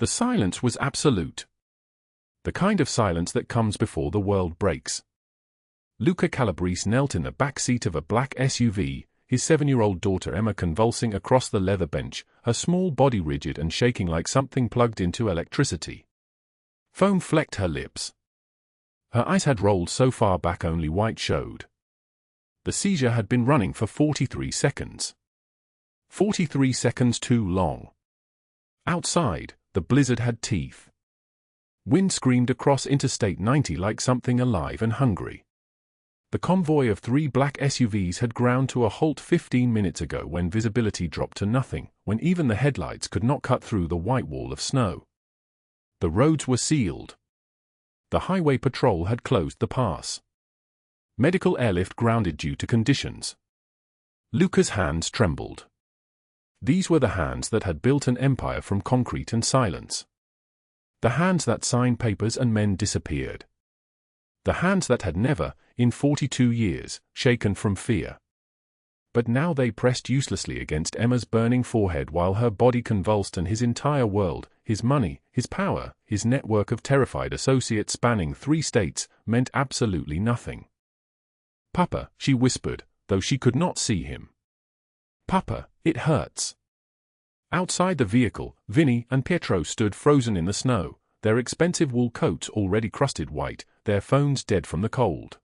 The silence was absolute. The kind of silence that comes before the world breaks. Luca Calabrese knelt in the back seat of a black SUV, his 7-year-old daughter Emma convulsing across the leather bench, her small body rigid and shaking like something plugged into electricity. Foam flecked her lips. Her eyes had rolled so far back only white showed. The seizure had been running for 43 seconds. 43 seconds too long. Outside, the blizzard had teeth. Wind screamed across Interstate 90 like something alive and hungry. The convoy of 3 black SUVs had ground to a halt 15 minutes ago when visibility dropped to nothing, when even the headlights could not cut through the white wall of snow. The roads were sealed. The highway patrol had closed the pass. Medical airlift grounded due to conditions. Luca's hands trembled. These were the hands that had built an empire from concrete and silence. The hands that signed papers and men disappeared. The hands that had never, in 42 years, shaken from fear. But now they pressed uselessly against Emma's burning forehead while her body convulsed and his entire world, his money, his power, his network of terrified associates spanning 3 states, meant absolutely nothing. "Papa," she whispered, though she could not see him. "Papa, it hurts." Outside the vehicle, Vinny and Pietro stood frozen in the snow, their expensive wool coats already crusted white, their phones dead from the cold.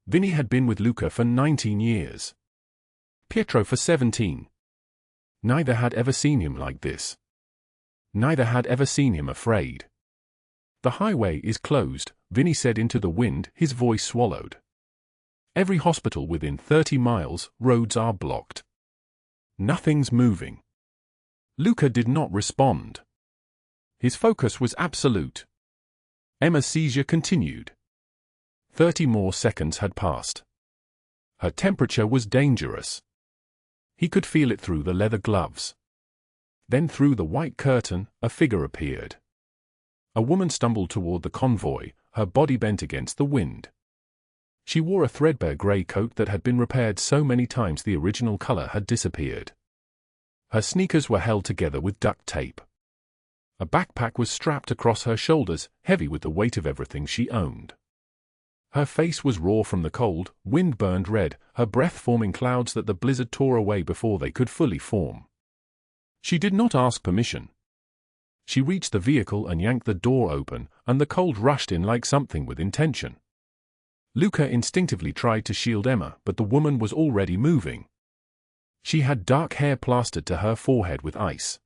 Vinny had been with Luca for 19 years. Pietro for 17. Neither had ever seen him like this. Neither had ever seen him afraid. "The highway is closed," Vinny said into the wind, his voice swallowed. "Every hospital within 30 miles, roads are blocked. Nothing's moving." Luca did not respond. His focus was absolute. Emma's seizure continued. 30 more seconds had passed. Her temperature was dangerous. He could feel it through the leather gloves. Then through the white curtain, a figure appeared. A woman stumbled toward the convoy, her body bent against the wind. She wore a threadbare gray coat that had been repaired so many times the original color had disappeared. Her sneakers were held together with duct tape. A backpack was strapped across her shoulders, heavy with the weight of everything she owned. Her face was raw from the cold, wind-burned red, her breath forming clouds that the blizzard tore away before they could fully form. She did not ask permission. She reached the vehicle and yanked the door open, and the cold rushed in like something with intention. Luca instinctively tried to shield Emma, but the woman was already moving. She had dark hair plastered to her forehead with ice.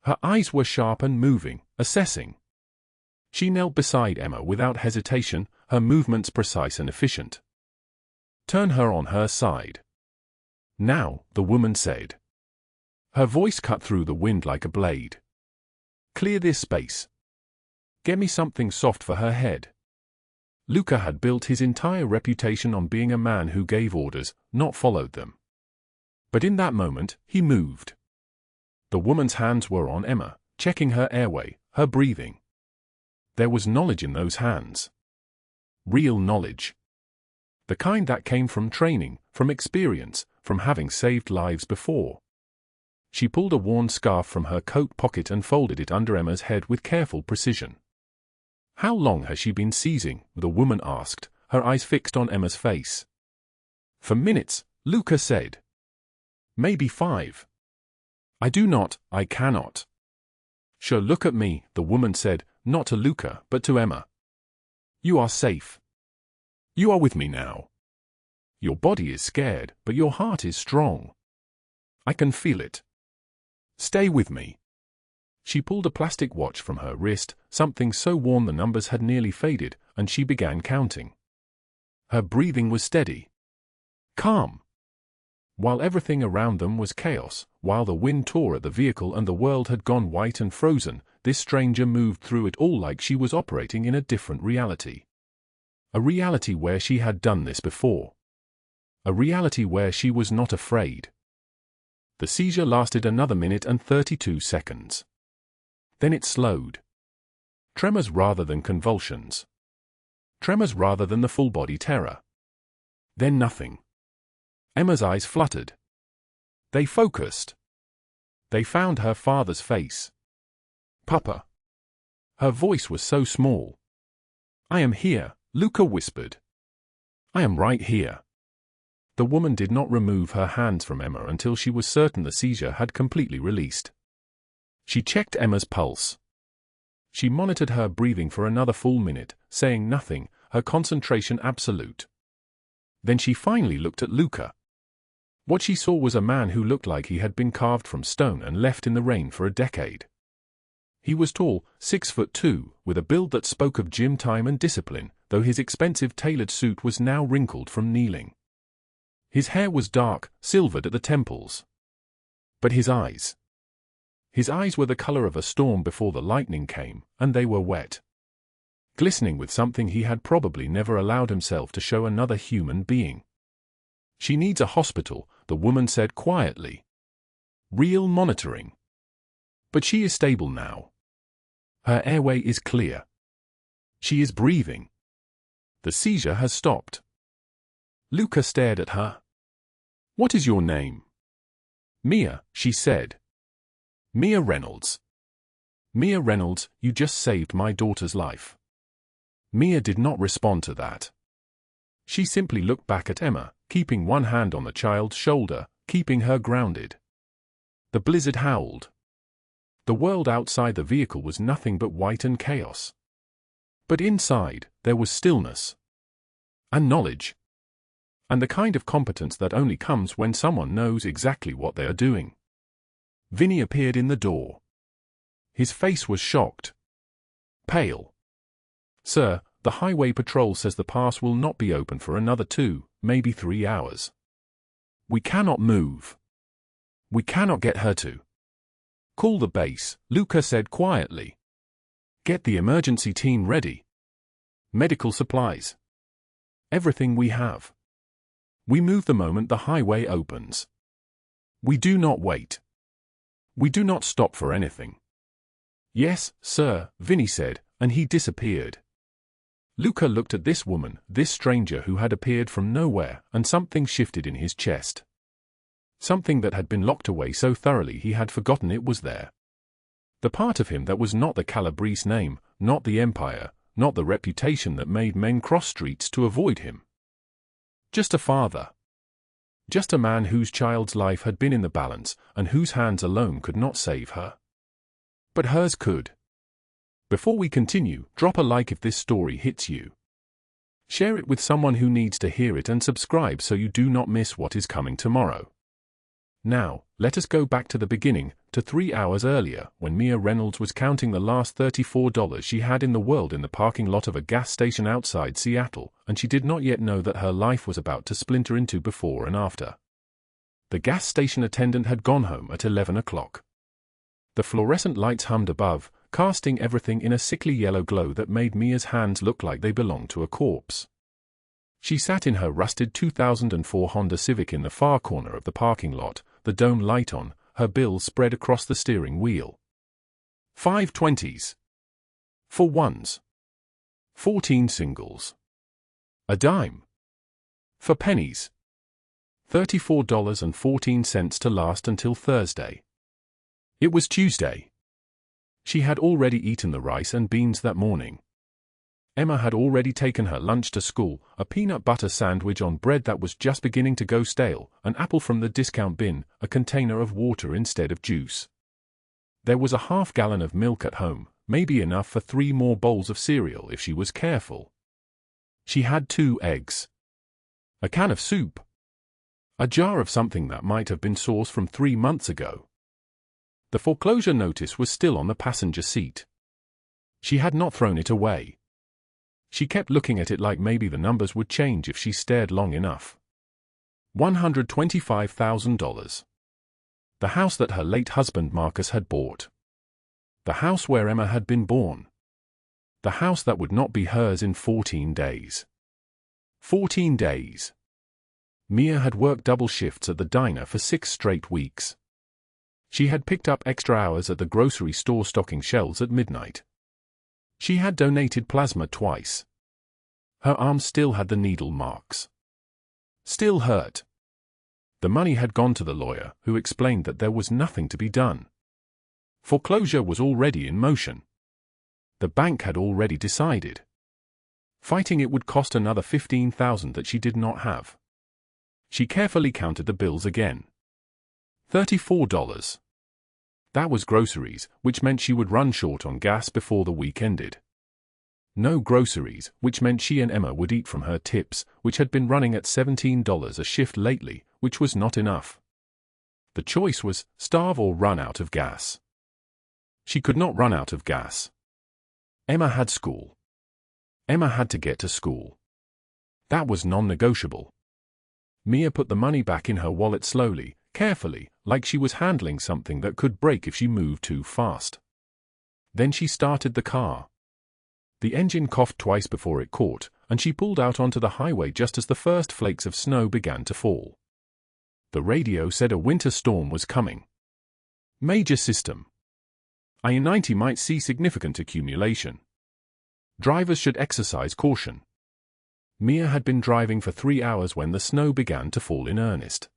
Her eyes were sharp and moving, assessing. She knelt beside Emma without hesitation, her movements precise and efficient. "Turn her on her side." "Now," the woman said. Her voice cut through the wind like a blade. "Clear this space. Get me something soft for her head." Luca had built his entire reputation on being a man who gave orders, not followed them. But in that moment, he moved. The woman's hands were on Emma, checking her airway, her breathing. There was knowledge in those hands. Real knowledge. The kind that came from training, from experience, from having saved lives before. She pulled a worn scarf from her coat pocket and folded it under Emma's head with careful precision. "How long has she been seizing?" the woman asked, her eyes fixed on Emma's face. "For minutes," Luca said. "Maybe 5. I cannot." "Sure, look at me," the woman said, not to Luca, but to Emma. "You are safe. You are with me now. Your body is scared, but your heart is strong. I can feel it. Stay with me." She pulled a plastic watch from her wrist, something so worn the numbers had nearly faded, and she began counting. Her breathing was steady. Calm. While everything around them was chaos, while the wind tore at the vehicle and the world had gone white and frozen, this stranger moved through it all like she was operating in a different reality. A reality where she had done this before. A reality where she was not afraid. The seizure lasted another minute and 32 seconds. Then it slowed. Tremors rather than convulsions. Tremors rather than the full-body terror. Then nothing. Emma's eyes fluttered. They focused. They found her father's face. Papa. Her voice was so small. I am here, Luca whispered. I am right here. The woman did not remove her hands from Emma until she was certain the seizure had completely released. She checked Emma's pulse. She monitored her breathing for another full minute, saying nothing, her concentration absolute. Then she finally looked at Luca. What she saw was a man who looked like he had been carved from stone and left in the rain for a decade. He was tall, 6'2", with a build that spoke of gym time and discipline, though his expensive tailored suit was now wrinkled from kneeling. His hair was dark, silvered at the temples. But his eyes were the color of a storm before the lightning came, and they were wet, glistening with something he had probably never allowed himself to show another human being. She needs a hospital, the woman said quietly. Real monitoring. But she is stable now. Her airway is clear. She is breathing. The seizure has stopped. Luca stared at her. What is your name? Mia, she said. Mia Reynolds. Mia Reynolds, you just saved my daughter's life. Mia did not respond to that. She simply looked back at Emma, keeping one hand on the child's shoulder, keeping her grounded. The blizzard howled. The world outside the vehicle was nothing but white and chaos. But inside, there was stillness. And knowledge. And the kind of competence that only comes when someone knows exactly what they are doing. Vinny appeared in the door. His face was shocked. Pale. Sir, the highway patrol says the pass will not be open for another 2, maybe 3 hours. We cannot move. We cannot get her to. Call the base, Luca said quietly. Get the emergency team ready. Medical supplies. Everything we have. We move the moment the highway opens. We do not wait. We do not stop for anything. Yes, sir, Vinny said, and he disappeared. Luca looked at this woman, this stranger who had appeared from nowhere, and something shifted in his chest. Something that had been locked away so thoroughly he had forgotten it was there. The part of him that was not the Calabrese name, not the empire, not the reputation that made men cross streets to avoid him. Just a father. Just a man whose child's life had been in the balance, and whose hands alone could not save her. But hers could. Before we continue, drop a like if this story hits you. Share it with someone who needs to hear it and subscribe so you do not miss what is coming tomorrow. Now, let us go back to the beginning, to 3 hours earlier, when Mia Reynolds was counting the last $34 she had in the world in the parking lot of a gas station outside Seattle, and she did not yet know that her life was about to splinter into before and after. The gas station attendant had gone home at 11 o'clock. The fluorescent lights hummed above, casting everything in a sickly yellow glow that made Mia's hands look like they belonged to a corpse. She sat in her rusted 2004 Honda Civic in the far corner of the parking lot, the dome light on, her bill spread across the steering wheel. 5 20s. 4 1s. 14 singles. A dime. For pennies. $34.14 to last until Thursday. It was Tuesday. She had already eaten the rice and beans that morning. Emma had already taken her lunch to school, a peanut butter sandwich on bread that was just beginning to go stale, an apple from the discount bin, a container of water instead of juice. There was a half-gallon of milk at home, maybe enough for 3 more bowls of cereal if she was careful. She had 2 eggs. A can of soup. A jar of something that might have been sourced from 3 months ago. The foreclosure notice was still on the passenger seat. She had not thrown it away. She kept looking at it like maybe the numbers would change if she stared long enough. $125,000. The house that her late husband Marcus had bought. The house where Emma had been born. The house that would not be hers in 14 days. 14 days. Mia had worked double shifts at the diner for 6 straight weeks. She had picked up extra hours at the grocery store stocking shelves at midnight. She had donated plasma twice. Her arm still had the needle marks. Still hurt. The money had gone to the lawyer, who explained that there was nothing to be done. Foreclosure was already in motion. The bank had already decided. Fighting it would cost another $15,000 that she did not have. She carefully counted the bills again. $34. That was groceries, which meant she would run short on gas before the week ended. No groceries, which meant she and Emma would eat from her tips, which had been running at $17 a shift lately, which was not enough. The choice was starve or run out of gas. She could not run out of gas. Emma had school. Emma had to get to school. That was non-negotiable. Mia put the money back in her wallet slowly, carefully, like she was handling something that could break if she moved too fast. Then she started the car. The engine coughed twice before it caught, and she pulled out onto the highway just as the first flakes of snow began to fall. The radio said a winter storm was coming. Major system. I-90 might see significant accumulation. Drivers should exercise caution. Mia had been driving for 3 hours when the snow began to fall in earnest.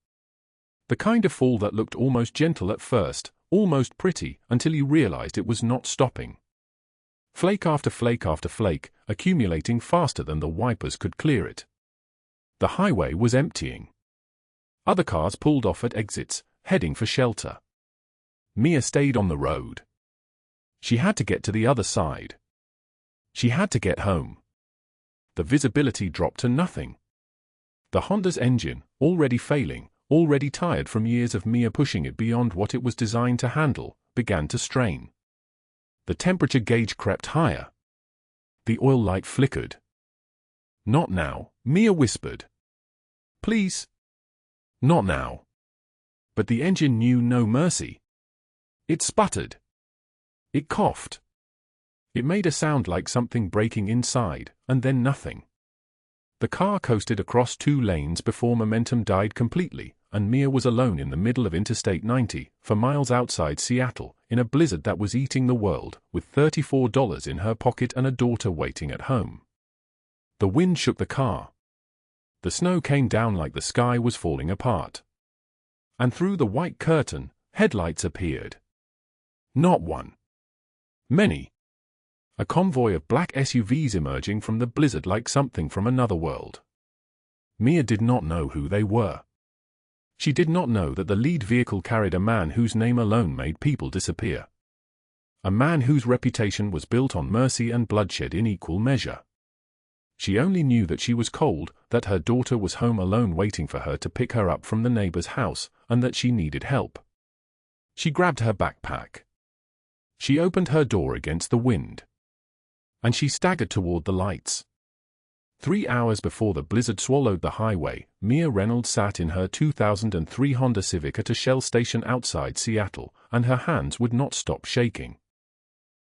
The kind of fall that looked almost gentle at first, almost pretty, until you realized it was not stopping. Flake after flake after flake, accumulating faster than the wipers could clear it. The highway was emptying. Other cars pulled off at exits, heading for shelter. Mia stayed on the road. She had to get to the other side. She had to get home. The visibility dropped to nothing. The Honda's engine, already failing, already tired from years of Mia pushing it beyond what it was designed to handle, began to strain. The temperature gauge crept higher. The oil light flickered. Not now, Mia whispered. Please. Not now. But the engine knew no mercy. It sputtered. It coughed. It made a sound like something breaking inside, and then nothing. The car coasted across 2 lanes before momentum died completely, and Mia was alone in the middle of Interstate 90, for miles outside Seattle, in a blizzard that was eating the world, with $34 in her pocket and a daughter waiting at home. The wind shook the car. The snow came down like the sky was falling apart. And through the white curtain, headlights appeared. Not one. Many. A convoy of black SUVs emerging from the blizzard like something from another world. Mia did not know who they were. She did not know that the lead vehicle carried a man whose name alone made people disappear. A man whose reputation was built on mercy and bloodshed in equal measure. She only knew that she was cold, that her daughter was home alone waiting for her to pick her up from the neighbor's house, and that she needed help. She grabbed her backpack. She opened her door against the wind. And she staggered toward the lights. 3 hours before the blizzard swallowed the highway, Mia Reynolds sat in her 2003 Honda Civic at a Shell station outside Seattle, and her hands would not stop shaking.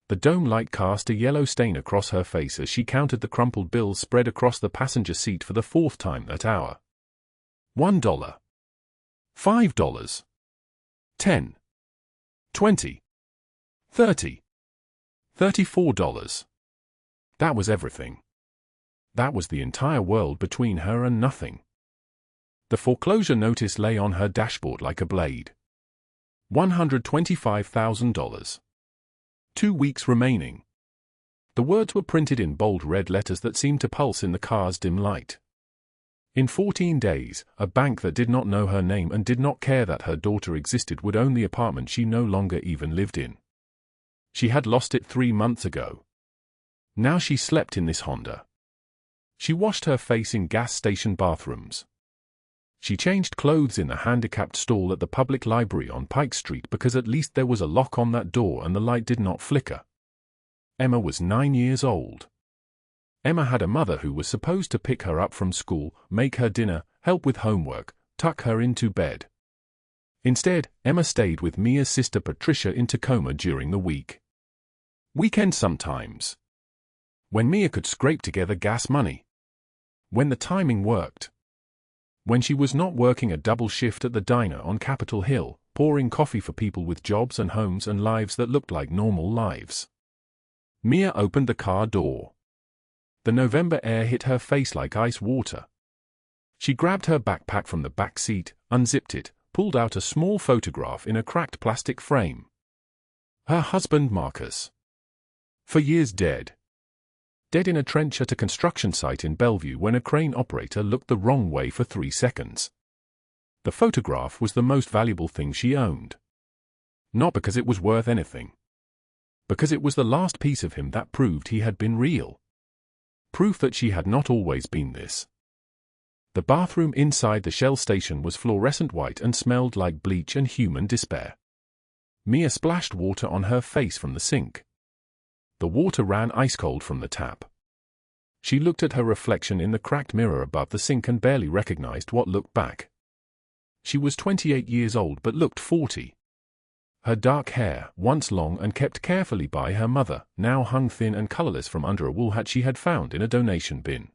The dome light cast a yellow stain across her face as she counted the crumpled bills spread across the passenger seat for the 4th time that hour. $1. $5. $10. $20. $30. $34. That was everything. That was the entire world between her and nothing. The foreclosure notice lay on her dashboard like a blade. $125,000. 2 weeks remaining. The words were printed in bold red letters that seemed to pulse in the car's dim light. In 14 days, a bank that did not know her name and did not care that her daughter existed would own the apartment she no longer even lived in. She had lost it 3 months ago. Now she slept in this Honda. She washed her face in gas station bathrooms. She changed clothes in the handicapped stall at the public library on Pike Street because at least there was a lock on that door and the light did not flicker. Emma was 9 years old. Emma had a mother who was supposed to pick her up from school, make her dinner, help with homework, tuck her into bed. Instead, Emma stayed with Mia's sister Patricia in Tacoma during the week. Weekends sometimes. When Mia could scrape together gas money. When the timing worked. When she was not working a double shift at the diner on Capitol Hill, pouring coffee for people with jobs and homes and lives that looked like normal lives. Mia opened the car door. The November air hit her face like ice water. She grabbed her backpack from the back seat, unzipped it, pulled out a small photograph in a cracked plastic frame. Her husband Marcus. For years dead. Dead in a trench at a construction site in Bellevue when a crane operator looked the wrong way for 3 seconds. The photograph was the most valuable thing she owned. Not because it was worth anything. Because it was the last piece of him that proved he had been real. Proof that she had not always been this. The bathroom inside the Shell station was fluorescent white and smelled like bleach and human despair. Mia splashed water on her face from the sink. The water ran ice-cold from the tap. She looked at her reflection in the cracked mirror above the sink and barely recognized what looked back. She was 28 years old but looked 40. Her dark hair, once long and kept carefully by her mother, now hung thin and colorless from under a wool hat she had found in a donation bin.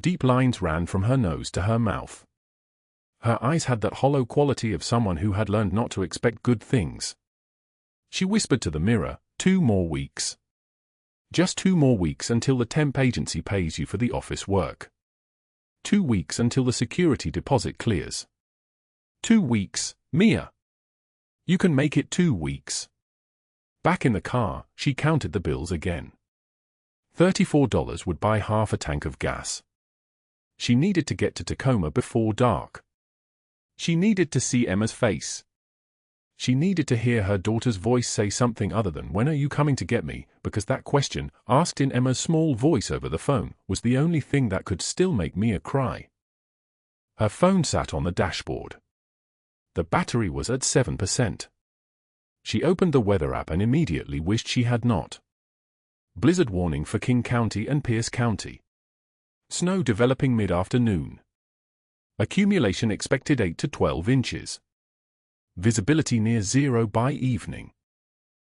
Deep lines ran from her nose to her mouth. Her eyes had that hollow quality of someone who had learned not to expect good things. She whispered to the mirror, 2 more weeks. Just 2 more weeks until the temp agency pays you for the office work. 2 weeks until the security deposit clears. 2 weeks, Mia. You can make it 2 weeks. Back in the car, she counted the bills again. $34 would buy half a tank of gas. She needed to get to Tacoma before dark. She needed to see Emma's face. She needed to hear her daughter's voice say something other than "When are you coming to get me?" because that question, asked in Emma's small voice over the phone, was the only thing that could still make Mia cry. Her phone sat on the dashboard. The battery was at 7%. She opened the weather app and immediately wished she had not. Blizzard warning for King County and Pierce County. Snow developing mid-afternoon. Accumulation expected 8 to 12 inches. Visibility near zero by evening.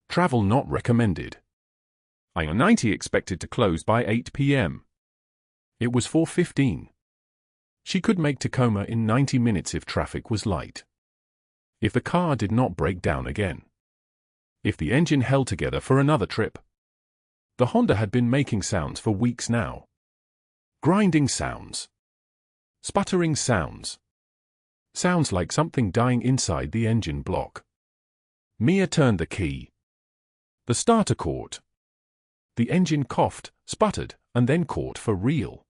Travel not recommended. I-90 expected to close by 8 p.m. It was 4:15. She could make Tacoma in 90 minutes if traffic was light. If the car did not break down again. If the engine held together for another trip. The Honda had been making sounds for weeks now. Grinding sounds. Sputtering sounds. Sounds like something dying inside the engine block. Mia turned the key. The starter caught. The engine coughed, sputtered, and then caught for real.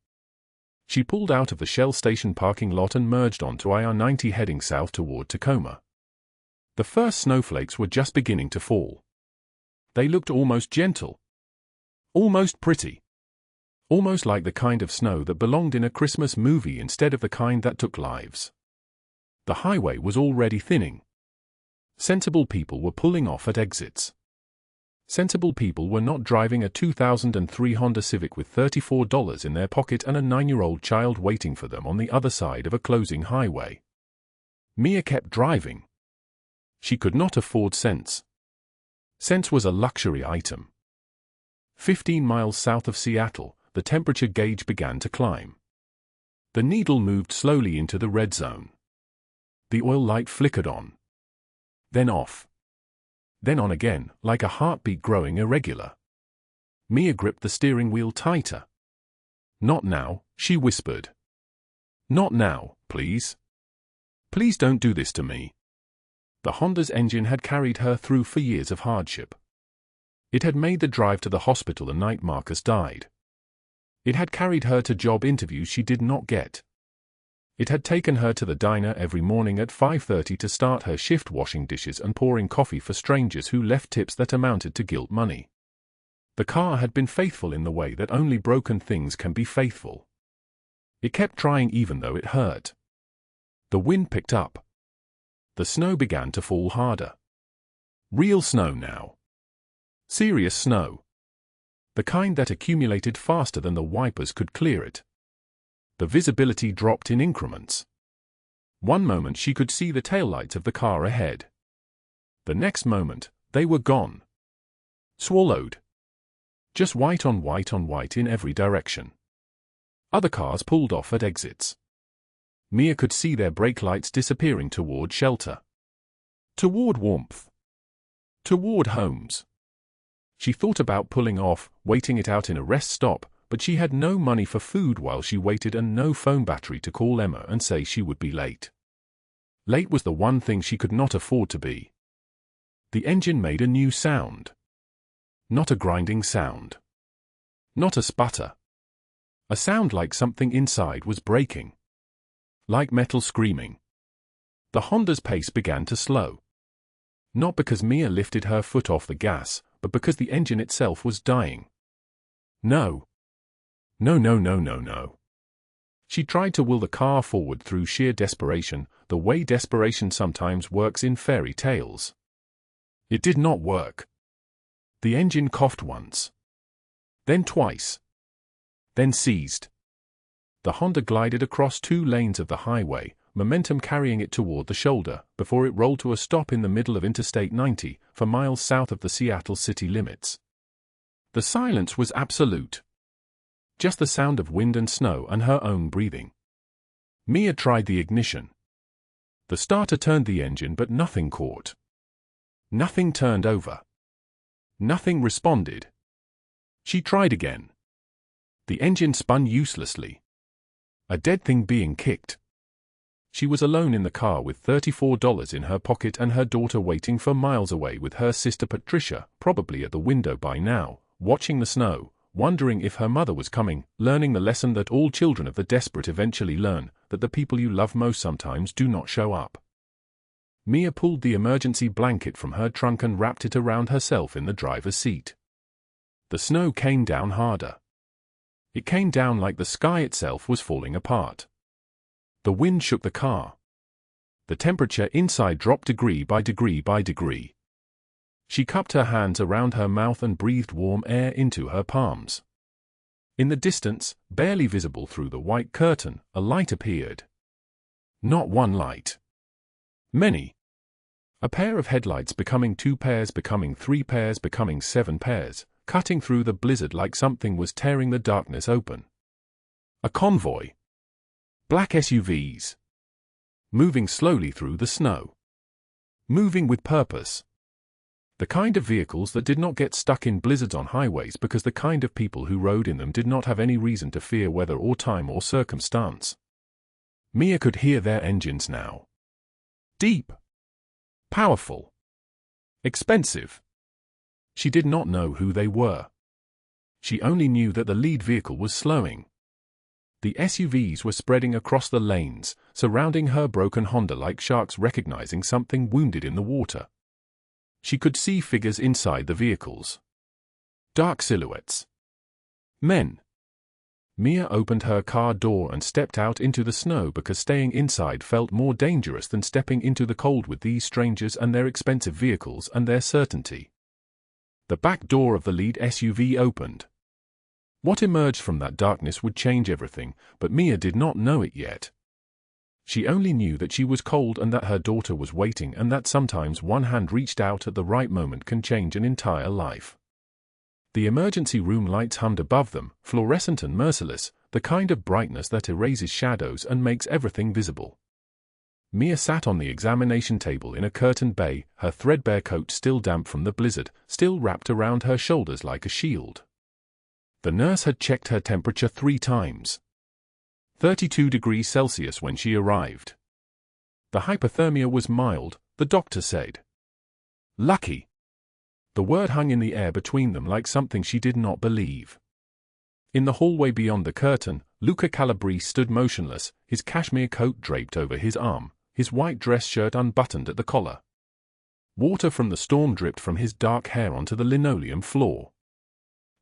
She pulled out of the Shell station parking lot and merged onto I-90 heading south toward Tacoma. The first snowflakes were just beginning to fall. They looked almost gentle. Almost pretty. Almost like the kind of snow that belonged in a Christmas movie instead of the kind that took lives. The highway was already thinning. Sensible people were pulling off at exits. Sensible people were not driving a 2003 Honda Civic with $34 in their pocket and a 9-year-old child waiting for them on the other side of a closing highway. Mia kept driving. She could not afford sense. Sense was a luxury item. 15 miles south of Seattle, the temperature gauge began to climb. The needle moved slowly into the red zone. The oil light flickered on. Then off. Then on again, like a heartbeat growing irregular. Mia gripped the steering wheel tighter. "Not now," she whispered. "Not now, please. Please don't do this to me." The Honda's engine had carried her through for years of hardship. It had made the drive to the hospital the night Marcus died. It had carried her to job interviews she did not get. It had taken her to the diner every morning at 5:30 to start her shift washing dishes and pouring coffee for strangers who left tips that amounted to guilt money. The car had been faithful in the way that only broken things can be faithful. It kept trying even though it hurt. The wind picked up. The snow began to fall harder. Real snow now. Serious snow. The kind that accumulated faster than the wipers could clear it. The visibility dropped in increments. One moment she could see the taillights of the car ahead. The next moment, they were gone. Swallowed. Just white on white on white in every direction. Other cars pulled off at exits. Mia could see their brake lights disappearing toward shelter. Toward warmth. Toward homes. She thought about pulling off, waiting it out in a rest stop, but she had no money for food while she waited and no phone battery to call Emma and say she would be late. Late was the one thing she could not afford to be. The engine made a new sound. Not a grinding sound. Not a sputter. A sound like something inside was breaking. Like metal screaming. The Honda's pace began to slow. Not because Mia lifted her foot off the gas, but because the engine itself was dying. No. No, no, no, no, no. She tried to will the car forward through sheer desperation, the way desperation sometimes works in fairy tales. It did not work. The engine coughed once. Then twice. Then seized. The Honda glided across 2 lanes of the highway, momentum carrying it toward the shoulder, before it rolled to a stop in the middle of Interstate 90, for miles south of the Seattle city limits. The silence was absolute. Just the sound of wind and snow and her own breathing. Mia tried the ignition. The starter turned the engine, but nothing caught. Nothing turned over. Nothing responded. She tried again. The engine spun uselessly. A dead thing being kicked. She was alone in the car with $34 in her pocket and her daughter waiting for miles away with her sister Patricia, probably at the window by now, watching the snow, wondering if her mother was coming, learning the lesson that all children of the desperate eventually learn, that the people you love most sometimes do not show up. Mia pulled the emergency blanket from her trunk and wrapped it around herself in the driver's seat. The snow came down harder. It came down like the sky itself was falling apart. The wind shook the car. The temperature inside dropped degree by degree by degree. She cupped her hands around her mouth and breathed warm air into her palms. In the distance, barely visible through the white curtain, a light appeared. Not one light. Many. A pair of headlights becoming 2 pairs, becoming 3 pairs, becoming 7 pairs, cutting through the blizzard like something was tearing the darkness open. A convoy. Black SUVs. Moving slowly through the snow. Moving with purpose. The kind of vehicles that did not get stuck in blizzards on highways because the kind of people who rode in them did not have any reason to fear weather or time or circumstance. Mia could hear their engines now. Deep. Powerful. Expensive. She did not know who they were. She only knew that the lead vehicle was slowing. The SUVs were spreading across the lanes, surrounding her broken Honda like sharks recognizing something wounded in the water. She could see figures inside the vehicles. Dark silhouettes. Men. Mia opened her car door and stepped out into the snow because staying inside felt more dangerous than stepping into the cold with these strangers and their expensive vehicles and their certainty. The back door of the lead SUV opened. What emerged from that darkness would change everything, but Mia did not know it yet. She only knew that she was cold and that her daughter was waiting and that sometimes one hand reached out at the right moment can change an entire life. The emergency room lights hummed above them, fluorescent and merciless, the kind of brightness that erases shadows and makes everything visible. Mia sat on the examination table in a curtained bay, her threadbare coat still damp from the blizzard, still wrapped around her shoulders like a shield. The nurse had checked her temperature 3 times. 32 degrees Celsius when she arrived. The hypothermia was mild, the doctor said. Lucky. The word hung in the air between them like something she did not believe. In the hallway beyond the curtain, Luca Calabrese stood motionless, his cashmere coat draped over his arm, his white dress shirt unbuttoned at the collar. Water from the storm dripped from his dark hair onto the linoleum floor.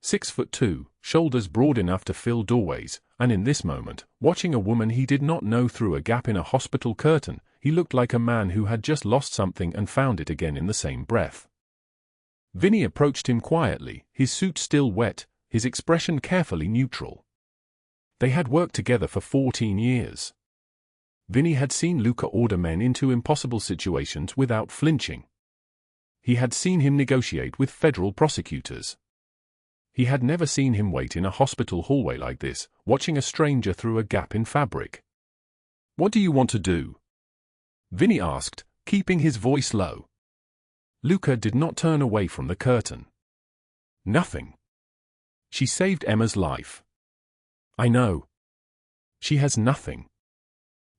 6'2", shoulders broad enough to fill doorways, and in this moment, watching a woman he did not know through a gap in a hospital curtain, he looked like a man who had just lost something and found it again in the same breath. Vinny approached him quietly, his suit still wet, his expression carefully neutral. They had worked together for 14 years. Vinny had seen Luca order men into impossible situations without flinching. He had seen him negotiate with federal prosecutors. He had never seen him wait in a hospital hallway like this, watching a stranger through a gap in fabric. "What do you want to do?" Vinny asked, keeping his voice low. Luca did not turn away from the curtain. "Nothing. She saved Emma's life. I know. She has nothing.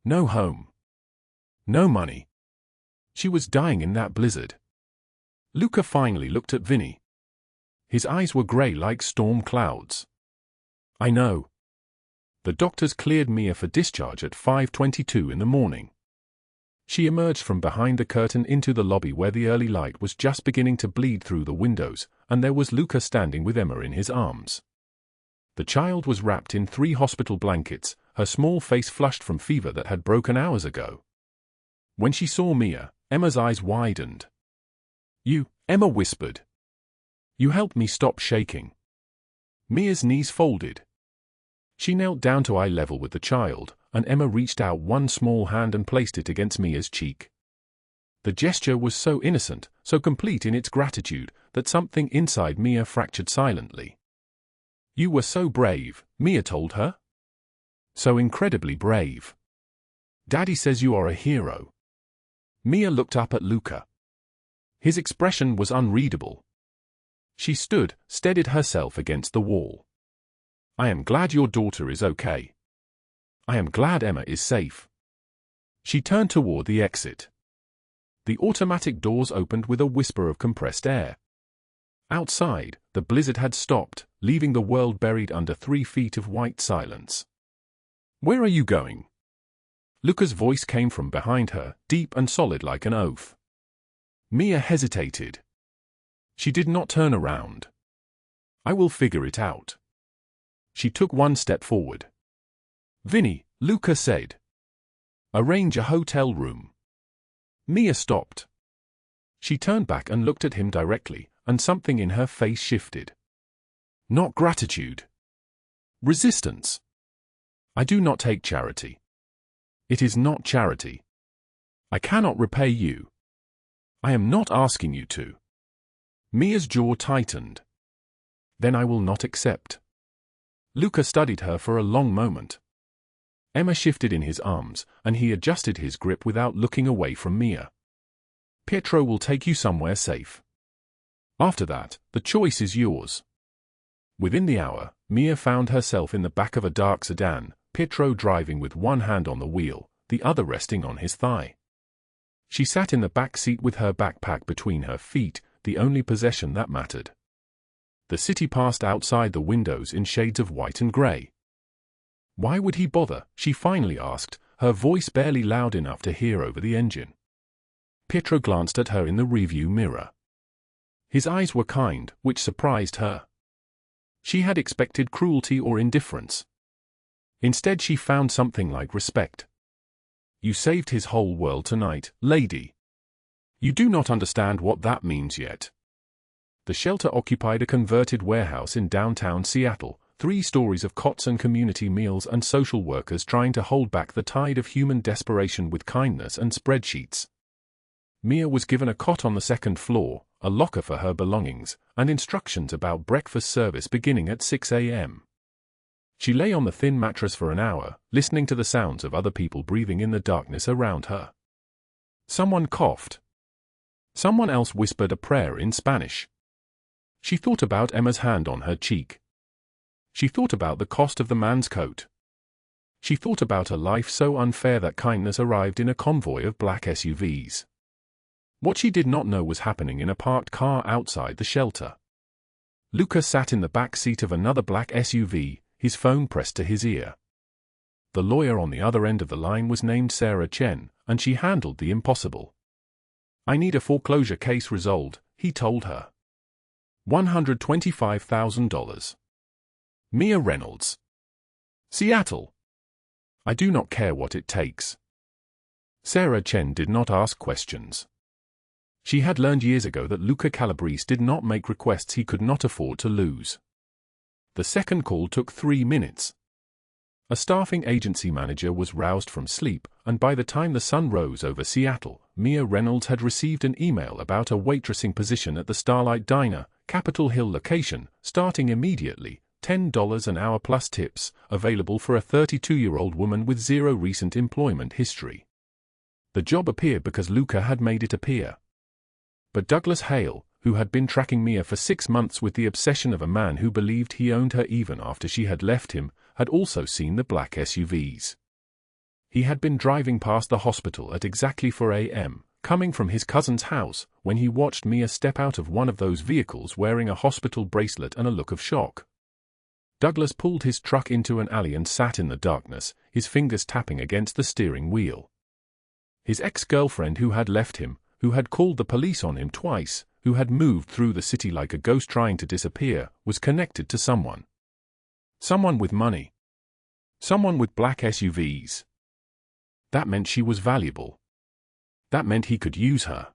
No home. No money. She was dying in that blizzard. Luca finally looked at Vinny. His eyes were grey like storm clouds. I know. The doctors cleared Mia for discharge at 5:22 in the morning. She emerged from behind the curtain into the lobby where the early light was just beginning to bleed through the windows, and there was Luca standing with Emma in his arms. The child was wrapped in 3 hospital blankets, her small face flushed from fever that had broken hours ago. When she saw Mia, Emma's eyes widened. "You," Emma whispered. "You helped me stop shaking." Mia's knees folded. She knelt down to eye level with the child, and Emma reached out one small hand and placed it against Mia's cheek. The gesture was so innocent, so complete in its gratitude, that something inside Mia fractured silently. "You were so brave," Mia told her. "So incredibly brave. Daddy says you are a hero." Mia looked up at Luca. His expression was unreadable. She stood, steadied herself against the wall. "I am glad your daughter is okay. I am glad Emma is safe." She turned toward the exit. The automatic doors opened with a whisper of compressed air. Outside, the blizzard had stopped, leaving the world buried under 3 feet of white silence. "Where are you going?" Luca's voice came from behind her, deep and solid like an oath. Mia hesitated. She did not turn around. "I will figure it out." She took one step forward. "Vinny," Luca said. "Arrange a hotel room." Mia stopped. She turned back and looked at him directly, and something in her face shifted. Not gratitude. Resistance. "I do not take charity. It is not charity. I cannot repay you. I am not asking you to." Mia's jaw tightened. "Then I will not accept." Luca studied her for a long moment. Emma shifted in his arms, and he adjusted his grip without looking away from Mia. "Pietro will take you somewhere safe. After that, the choice is yours." Within the hour, Mia found herself in the back of a dark sedan, Pietro driving with one hand on the wheel, the other resting on his thigh. She sat in the back seat with her backpack between her feet, the only possession that mattered. The city passed outside the windows in shades of white and grey. Why would he bother, she finally asked, her voice barely loud enough to hear over the engine. Pietro glanced at her in the rearview mirror. His eyes were kind, which surprised her. She had expected cruelty or indifference. Instead she found something like respect. "You saved his whole world tonight, lady. You do not understand what that means yet." The shelter occupied a converted warehouse in downtown Seattle, 3 stories of cots and community meals and social workers trying to hold back the tide of human desperation with kindness and spreadsheets. Mia was given a cot on the 2nd floor, a locker for her belongings, and instructions about breakfast service beginning at 6 a.m. She lay on the thin mattress for an hour, listening to the sounds of other people breathing in the darkness around her. Someone coughed. Someone else whispered a prayer in Spanish. She thought about Emma's hand on her cheek. She thought about the cost of the man's coat. She thought about a life so unfair that kindness arrived in a convoy of black SUVs. What she did not know was happening in a parked car outside the shelter. Luca sat in the back seat of another black SUV, his phone pressed to his ear. The lawyer on the other end of the line was named Sarah Chen, and she handled the impossible. "I need a foreclosure case resolved," he told her. $125,000. Mia Reynolds. Seattle. "I do not care what it takes." Sarah Chen did not ask questions. She had learned years ago that Luca Calabrese did not make requests he could not afford to lose. The second call took 3 minutes. A staffing agency manager was roused from sleep, and by the time the sun rose over Seattle, Mia Reynolds had received an email about a waitressing position at the Starlight Diner, Capitol Hill location, starting immediately, $10 an hour plus tips, available for a 32-year-old woman with 0 recent employment history. The job appeared because Luca had made it appear. But Douglas Hale, who had been tracking Mia for 6 months with the obsession of a man who believed he owned her even after she had left him, had also seen the black SUVs. He had been driving past the hospital at exactly 4 a.m., coming from his cousin's house, when he watched Mia step out of one of those vehicles wearing a hospital bracelet and a look of shock. Douglas pulled his truck into an alley and sat in the darkness, his fingers tapping against the steering wheel. His ex-girlfriend who had left him, who had called the police on him twice, who had moved through the city like a ghost trying to disappear, was connected to someone. Someone with money. Someone with black SUVs. That meant she was valuable. That meant he could use her.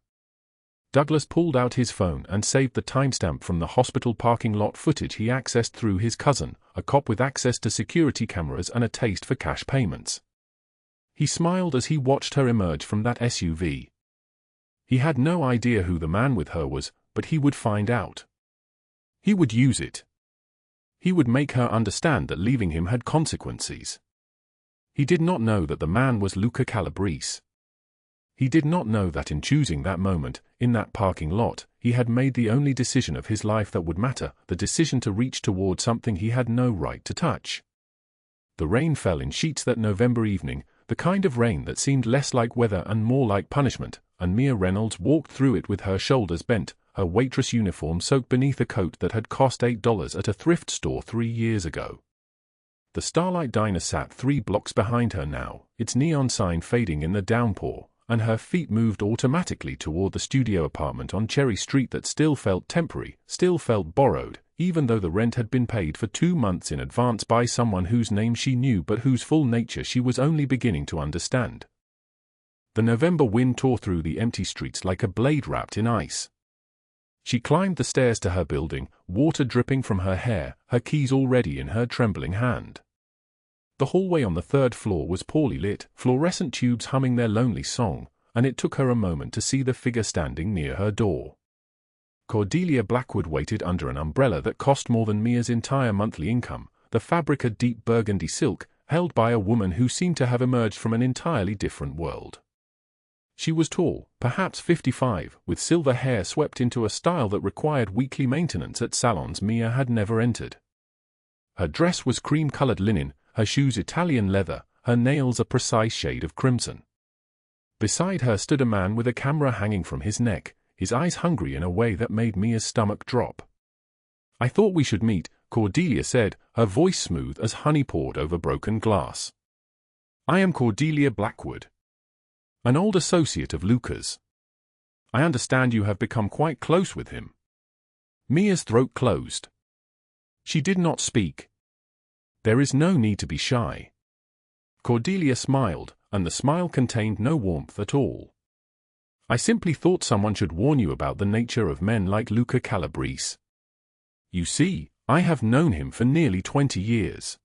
Douglas pulled out his phone and saved the timestamp from the hospital parking lot footage he accessed through his cousin, a cop with access to security cameras and a taste for cash payments. He smiled as he watched her emerge from that SUV. He had no idea who the man with her was, but he would find out. He would use it. He would make her understand that leaving him had consequences. He did not know that the man was Luca Calabrese. He did not know that in choosing that moment, in that parking lot, he had made the only decision of his life that would matter, the decision to reach toward something he had no right to touch. The rain fell in sheets that November evening, the kind of rain that seemed less like weather and more like punishment, and Mia Reynolds walked through it with her shoulders bent, her waitress uniform soaked beneath a coat that had cost $8 at a thrift store 3 years ago. The Starlight Diner sat 3 blocks behind her now, its neon sign fading in the downpour, and her feet moved automatically toward the studio apartment on Cherry Street that still felt temporary, still felt borrowed, even though the rent had been paid for 2 months in advance by someone whose name she knew but whose full nature she was only beginning to understand. The November wind tore through the empty streets like a blade wrapped in ice. She climbed the stairs to her building, water dripping from her hair, her keys already in her trembling hand. The hallway on the 3rd floor was poorly lit, fluorescent tubes humming their lonely song, and it took her a moment to see the figure standing near her door. Cordelia Blackwood waited under an umbrella that cost more than Mia's entire monthly income, the fabric a deep burgundy silk, held by a woman who seemed to have emerged from an entirely different world. She was tall, perhaps 55, with silver hair swept into a style that required weekly maintenance at salons Mia had never entered. Her dress was cream-colored linen, her shoes Italian leather, her nails a precise shade of crimson. Beside her stood a man with a camera hanging from his neck, his eyes hungry in a way that made Mia's stomach drop. "I thought we should meet," Cordelia said, her voice smooth as honey poured over broken glass. "I am Cordelia Blackwood, an old associate of Luca's. I understand you have become quite close with him." Mia's throat closed. She did not speak. "There is no need to be shy." Cordelia smiled, and the smile contained no warmth at all. "I simply thought someone should warn you about the nature of men like Luca Calabrese. You see, I have known him for nearly 20 years.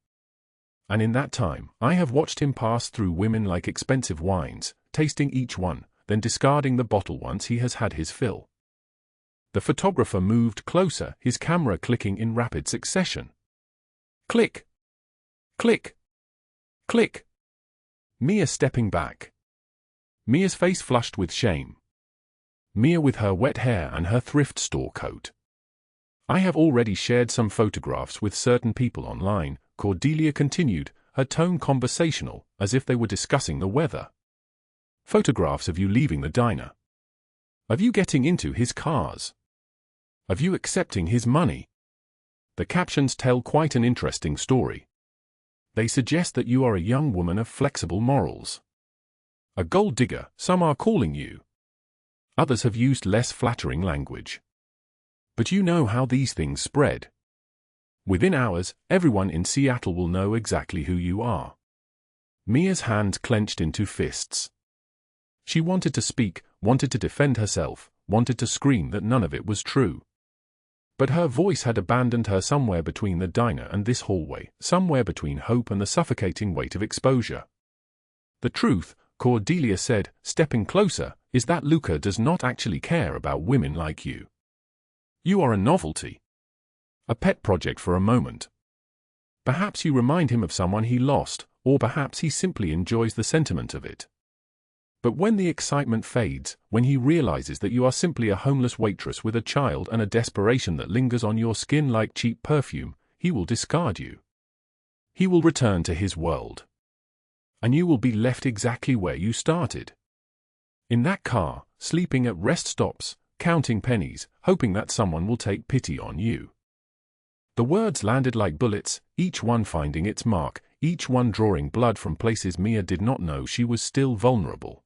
And in that time, I have watched him pass through women like expensive wines, tasting each one, then discarding the bottle once he has had his fill." The photographer moved closer, his camera clicking in rapid succession. Click! Click! Click! Mia stepping back. Mia's face flushed with shame. Mia with her wet hair and her thrift store coat. "I have already shared some photographs with certain people online," Cordelia continued, her tone conversational, as if they were discussing the weather. "Photographs of you leaving the diner. Of you getting into his cars. Of you accepting his money. The captions tell quite an interesting story. They suggest that you are a young woman of flexible morals. A gold digger, some are calling you. Others have used less flattering language. But you know how these things spread. Within hours, everyone in Seattle will know exactly who you are." Mia's hands clenched into fists. She wanted to speak, wanted to defend herself, wanted to scream that none of it was true. But her voice had abandoned her somewhere between the diner and this hallway, somewhere between hope and the suffocating weight of exposure. "The truth," Cordelia said, stepping closer, "is that Luca does not actually care about women like you. You are a novelty. A pet project for a moment. Perhaps you remind him of someone he lost, or perhaps he simply enjoys the sentiment of it. But when the excitement fades, when he realizes that you are simply a homeless waitress with a child and a desperation that lingers on your skin like cheap perfume, he will discard you. He will return to his world. And you will be left exactly where you started." In that car, sleeping at rest stops, counting pennies, hoping that someone will take pity on you. The words landed like bullets, each one finding its mark, each one drawing blood from places Mia did not know she was still vulnerable.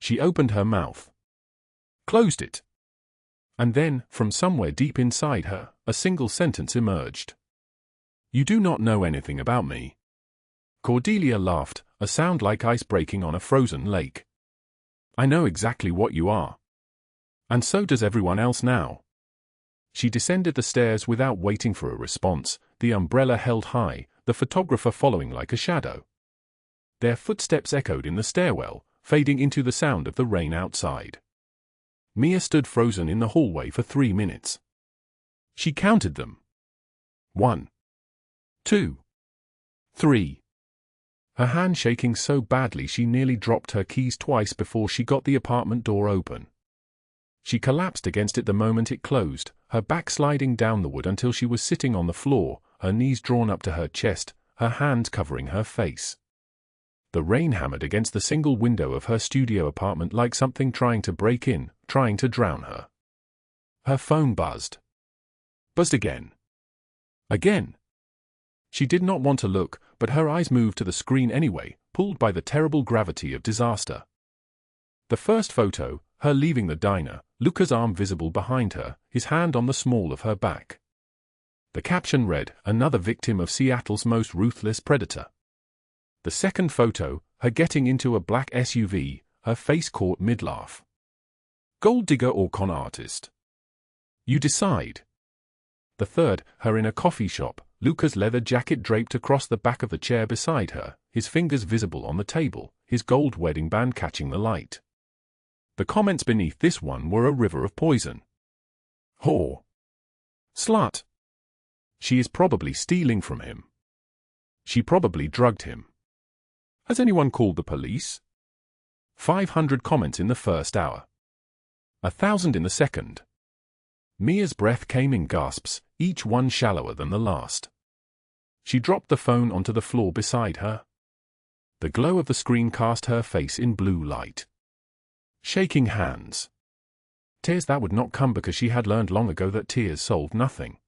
She opened her mouth, closed it, and then, from somewhere deep inside her, a single sentence emerged. "You do not know anything about me." Cordelia laughed, a sound like ice breaking on a frozen lake. "I know exactly what you are. And so does everyone else now." She descended the stairs without waiting for a response, the umbrella held high, the photographer following like a shadow. Their footsteps echoed in the stairwell, fading into the sound of the rain outside. Mia stood frozen in the hallway for 3 minutes. She counted them. 1, 2, 3. Her hand shaking so badly she nearly dropped her keys twice before she got the apartment door open. She collapsed against it the moment it closed, her back sliding down the wood until she was sitting on the floor, her knees drawn up to her chest, her hands covering her face. The rain hammered against the single window of her studio apartment like something trying to break in, trying to drown her. Her phone buzzed. Buzzed again. Again. She did not want to look, but her eyes moved to the screen anyway, pulled by the terrible gravity of disaster. The first photo, her leaving the diner, Luca's arm visible behind her, his hand on the small of her back. The caption read, "Another victim of Seattle's most ruthless predator." The second photo, her getting into a black SUV, her face caught mid-laugh. Gold digger or con artist? You decide. The third, her in a coffee shop, Luca's leather jacket draped across the back of the chair beside her, his fingers visible on the table, his gold wedding band catching the light. The comments beneath this one were a river of poison. Whore. Slut. She is probably stealing from him. She probably drugged him. Has anyone called the police? 500 comments in the first hour. 1,000 in the second. Mia's breath came in gasps, each one shallower than the last. She dropped the phone onto the floor beside her. The glow of the screen cast her face in blue light. Shaking hands. Tears that would not come because she had learned long ago that tears solved nothing.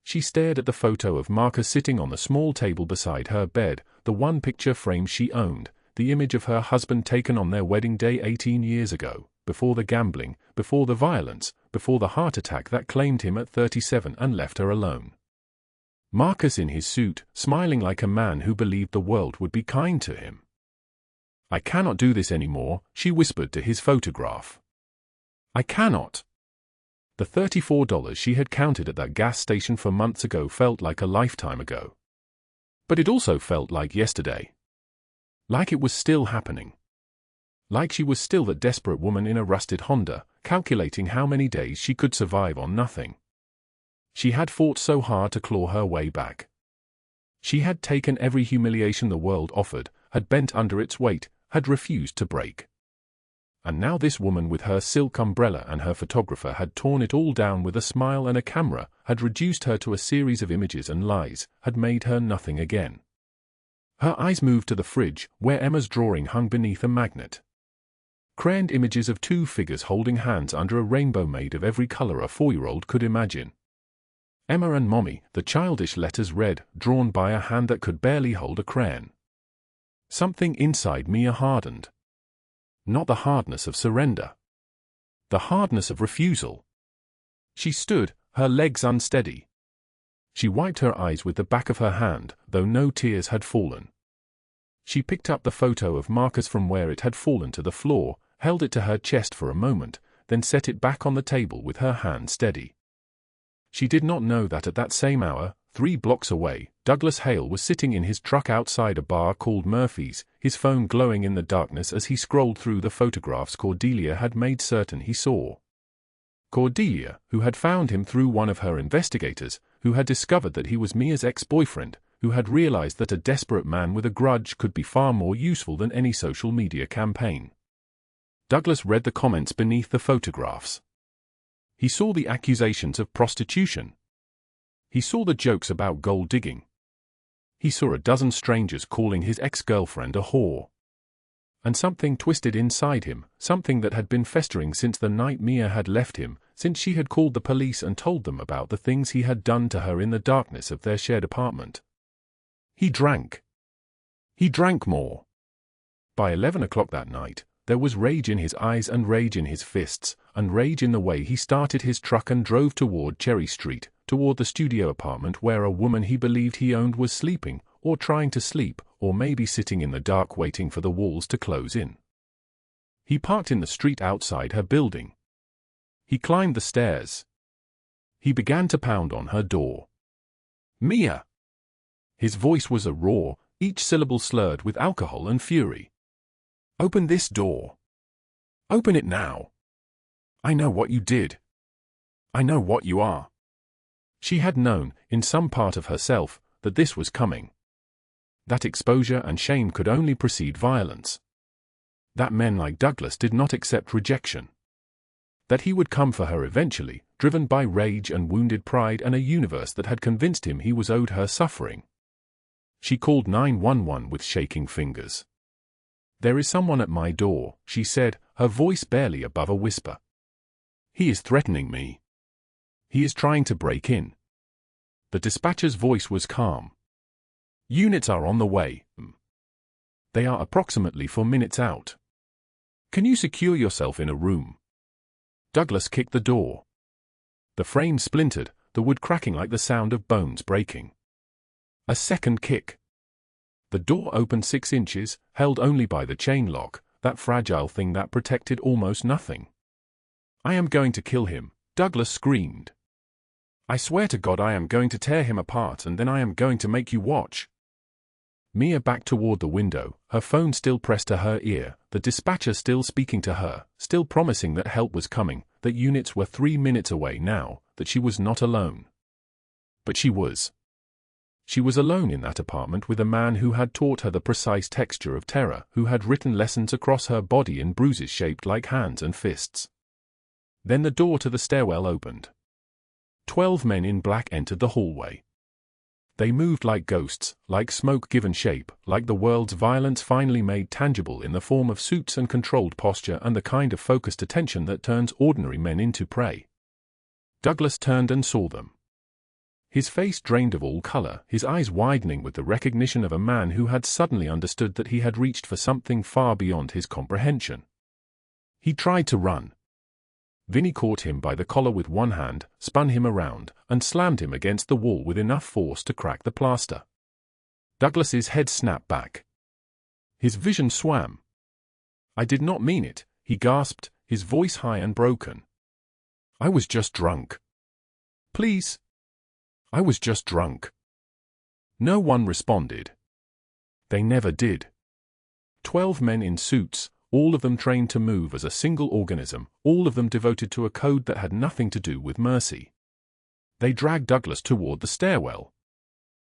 She stared at the photo of Marcus sitting on the small table beside her bed, the one picture frame she owned, the image of her husband taken on their wedding day 18 years ago, before the gambling, before the violence, before the heart attack that claimed him at 37 and left her alone. Marcus in his suit, smiling like a man who believed the world would be kind to him. "I cannot do this anymore," she whispered to his photograph. "I cannot." The $34 she had counted at that gas station for months ago felt like a lifetime ago. But it also felt like yesterday. Like it was still happening. Like she was still that desperate woman in a rusted Honda, calculating how many days she could survive on nothing. She had fought so hard to claw her way back. She had taken every humiliation the world offered, had bent under its weight, had refused to break. And now this woman with her silk umbrella and her photographer had torn it all down with a smile and a camera, had reduced her to a series of images and lies, had made her nothing again. Her eyes moved to the fridge, where Emma's drawing hung beneath a magnet. Craned images of two figures holding hands under a rainbow made of every color a 4-year-old could imagine. Emma and Mommy, the childish letters read, drawn by a hand that could barely hold a crayon. Something inside Mia hardened. Not the hardness of surrender. The hardness of refusal. She stood, her legs unsteady. She wiped her eyes with the back of her hand, though no tears had fallen. She picked up the photo of Marcus from where it had fallen to the floor, held it to her chest for a moment, then set it back on the table with her hand steady. She did not know that at that same hour, 3 blocks away, Douglas Hale was sitting in his truck outside a bar called Murphy's, his phone glowing in the darkness as he scrolled through the photographs Cordelia had made certain he saw. Cordelia, who had found him through one of her investigators, who had discovered that he was Mia's ex-boyfriend, who had realized that a desperate man with a grudge could be far more useful than any social media campaign. Douglas read the comments beneath the photographs. He saw the accusations of prostitution. He saw the jokes about gold digging. He saw a dozen strangers calling his ex-girlfriend a whore. and something twisted inside him, something that had been festering since the night Mia had left him, since she had called the police and told them about the things he had done to her in the darkness of their shared apartment. He drank. He drank more. By 11 o'clock that night, there was rage in his eyes and rage in his fists, and rage in the way he started his truck and drove toward Cherry Street, toward the studio apartment where a woman he believed he owned was sleeping, or trying to sleep, or maybe sitting in the dark waiting for the walls to close in. He parked in the street outside her building. He climbed the stairs. He began to pound on her door. "Mia!" His voice was a roar, each syllable slurred with alcohol and fury. "Open this door. Open it now. I know what you did. I know what you are." She had known, in some part of herself, that this was coming. That exposure and shame could only precede violence. That men like Douglas did not accept rejection. That he would come for her eventually, driven by rage and wounded pride and a universe that had convinced him he was owed her suffering. She called 911 with shaking fingers. "There is someone at my door," she said, her voice barely above a whisper. "He is threatening me. He is trying to break in." The dispatcher's voice was calm. "Units are on the way. They are approximately 4 minutes out. Can you secure yourself in a room?" Douglas kicked the door. The frame splintered, the wood cracking like the sound of bones breaking. A second kick. The door opened 6 inches, held only by the chain lock, that fragile thing that protected almost nothing. "I am going to kill him," Douglas screamed. "I swear to God I am going to tear him apart and then I am going to make you watch." Mia backed toward the window, her phone still pressed to her ear, the dispatcher still speaking to her, still promising that help was coming, that units were 3 minutes away now, that she was not alone. But she was. She was alone in that apartment with a man who had taught her the precise texture of terror, who had written lessons across her body in bruises shaped like hands and fists. Then the door to the stairwell opened. 12 men in black entered the hallway. They moved like ghosts, like smoke given shape, like the world's violence finally made tangible in the form of suits and controlled posture and the kind of focused attention that turns ordinary men into prey. Douglas turned and saw them. His face drained of all color, his eyes widening with the recognition of a man who had suddenly understood that he had reached for something far beyond his comprehension. He tried to run. Vinny caught him by the collar with one hand, spun him around, and slammed him against the wall with enough force to crack the plaster. Douglas's head snapped back. His vision swam. "I did not mean it," he gasped, his voice high and broken. "I was just drunk. Please. I was just drunk." No one responded. They never did. 12 men in suits, all of them trained to move as a single organism, all of them devoted to a code that had nothing to do with mercy. They dragged Douglas toward the stairwell.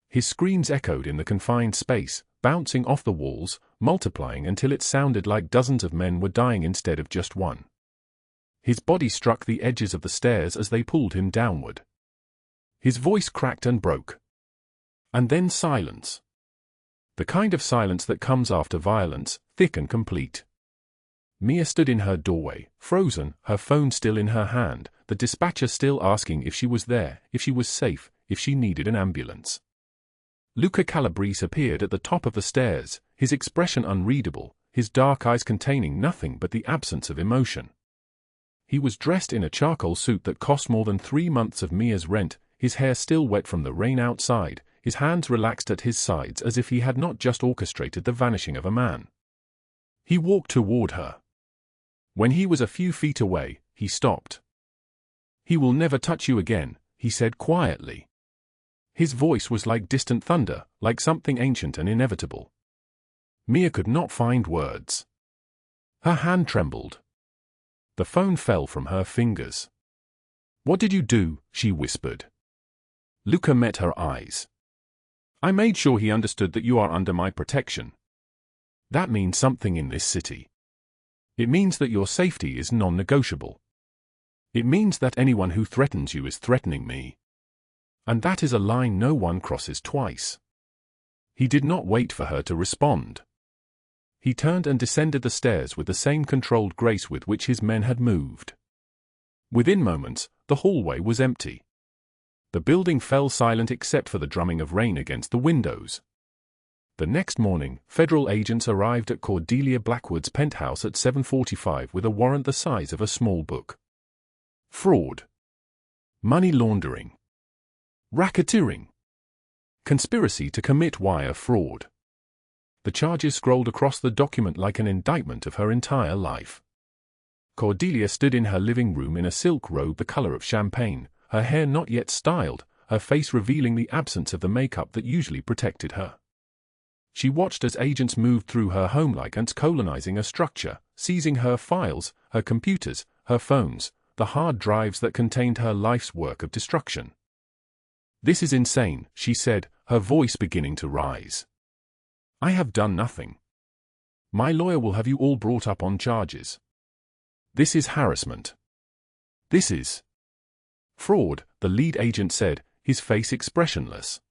His screams echoed in the confined space, bouncing off the walls, multiplying until it sounded like dozens of men were dying instead of just one. His body struck the edges of the stairs as they pulled him downward. His voice cracked and broke. And then silence. The kind of silence that comes after violence, thick and complete. Mia stood in her doorway, frozen, her phone still in her hand, the dispatcher still asking if she was there, if she was safe, if she needed an ambulance. Luca Calabrese appeared at the top of the stairs, his expression unreadable, his dark eyes containing nothing but the absence of emotion. He was dressed in a charcoal suit that cost more than 3 months of Mia's rent, his hair still wet from the rain outside, his hands relaxed at his sides as if he had not just orchestrated the vanishing of a man. He walked toward her. When he was a few feet away, he stopped. "He will never touch you again," he said quietly. His voice was like distant thunder, like something ancient and inevitable. Mia could not find words. Her hand trembled. The phone fell from her fingers. "What did you do?" she whispered. Luca met her eyes. "I made sure he understood that you are under my protection. That means something in this city. It means that your safety is non-negotiable. It means that anyone who threatens you is threatening me. And that is a line no one crosses twice." He did not wait for her to respond. He turned and descended the stairs with the same controlled grace with which his men had moved. Within moments, the hallway was empty. The building fell silent except for the drumming of rain against the windows. The next morning, federal agents arrived at Cordelia Blackwood's penthouse at 7:45 with a warrant the size of a small book. Fraud. Money laundering. Racketeering. Conspiracy to commit wire fraud. The charges scrolled across the document like an indictment of her entire life. Cordelia stood in her living room in a silk robe the color of champagne, her hair not yet styled, her face revealing the absence of the makeup that usually protected her. She watched as agents moved through her home like ants colonizing a structure, seizing her files, her computers, her phones, the hard drives that contained her life's work of destruction. "This is insane," she said, her voice beginning to rise. "I have done nothing. My lawyer will have you all brought up on charges. This is harassment. This is fraud," the lead agent said, his face expressionless.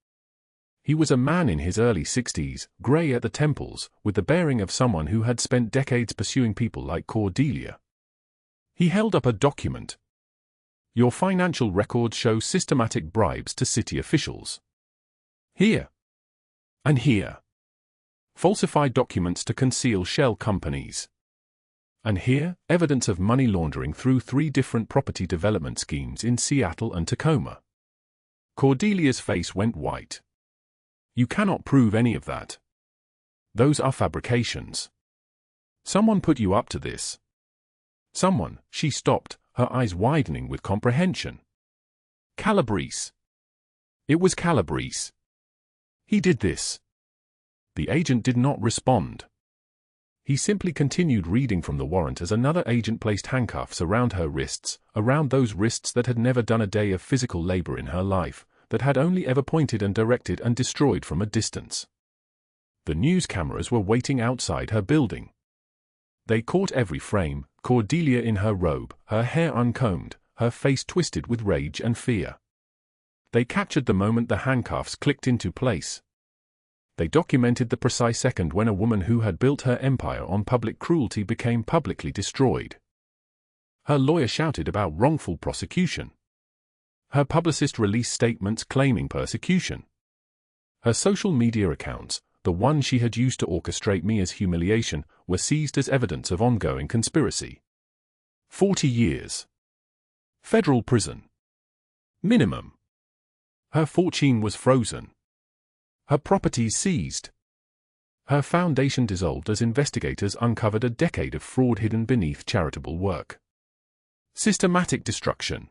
He was a man in his early 60s, gray at the temples, with the bearing of someone who had spent decades pursuing people like Cordelia. He held up a document. "Your financial records show systematic bribes to city officials. Here. And here. Falsified documents to conceal shell companies. And here, evidence of money laundering through 3 different property development schemes in Seattle and Tacoma." Cordelia's face went white. "You cannot prove any of that. Those are fabrications. Someone put you up to this." "Someone," she stopped, her eyes widening with comprehension. "Calabrese. It was Calabrese. He did this." The agent did not respond. He simply continued reading from the warrant as another agent placed handcuffs around her wrists, around those wrists that had never done a day of physical labor in her life, that had only ever pointed and directed and destroyed from a distance. The news cameras were waiting outside her building. They caught every frame, Cordelia in her robe, her hair uncombed, her face twisted with rage and fear. They captured the moment the handcuffs clicked into place. They documented the precise second when a woman who had built her empire on public cruelty became publicly destroyed. Her lawyer shouted about wrongful prosecution. Her publicist released statements claiming persecution. Her social media accounts, the one she had used to orchestrate Mia's humiliation, were seized as evidence of ongoing conspiracy. 40 years. Federal prison. Minimum. Her fortune was frozen. Her properties seized. Her foundation dissolved as investigators uncovered a decade of fraud hidden beneath charitable work. Systematic destruction.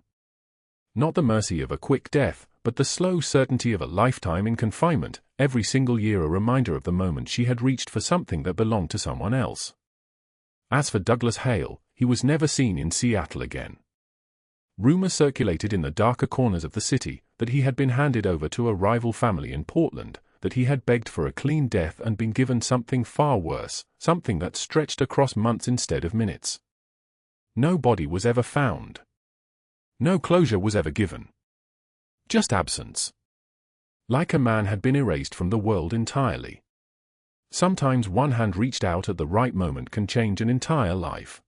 Not the mercy of a quick death, but the slow certainty of a lifetime in confinement, every single year a reminder of the moment she had reached for something that belonged to someone else. As for Douglas Hale, he was never seen in Seattle again. Rumor circulated in the darker corners of the city that he had been handed over to a rival family in Portland, that he had begged for a clean death and been given something far worse, something that stretched across months instead of minutes. No body was ever found. No closure was ever given. Just absence. Like a man had been erased from the world entirely. Sometimes one hand reached out at the right moment can change an entire life.